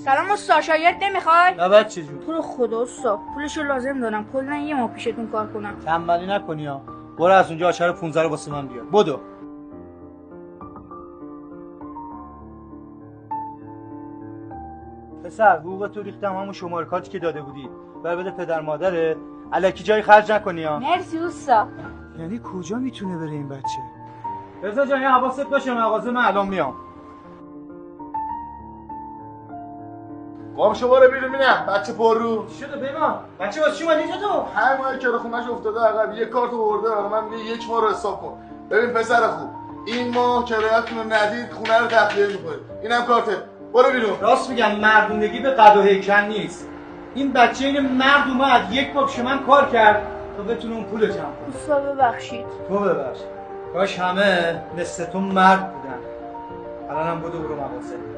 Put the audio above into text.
سلام استاد، شاگرد نمیخوای؟ نه بعد چجور؟ تو رو خدا استاد، پولشو لازم دارم. کلا یه ماه پیشتون کار کنم. تنبلی نکنی ها. برو از اونجا آچار 15 رو واسه من بیار. بدو. پسر حقوق تو ریختم همون شماره کارتی که داده بودی. بر بده پدر مادره. الکی جای خرج نکنی ها. مرسی استاد. یعنی کجا میتونه بره این بچه؟ رضا جان یه حواست باشه، مغازه من الان میام. قام شما رو بیرون میرم بچه پر رو. چی شده پیمان؟ بچه واسه چی اومدی اینجا تو؟ هر ماهی که خونش افتاده عقب یه کارت آورده برای من میگه یک ماه رو حساب کن. ببین پسر خوب، این ماه کرایه‌تون رو ندید خونه رو تخلیه می‌کنید. اینم کارتت. برو بیرون. راست میگم، مردونگی به قد و هیکل نیست. این بچه این مرد اومد یک بار پیش من کار کرد تا بتونه اون پول جمع کنه. استاد ببخشید. تو ببخش. کاش همه مثل تو مرد بودن. الانم بدو برو مغازه.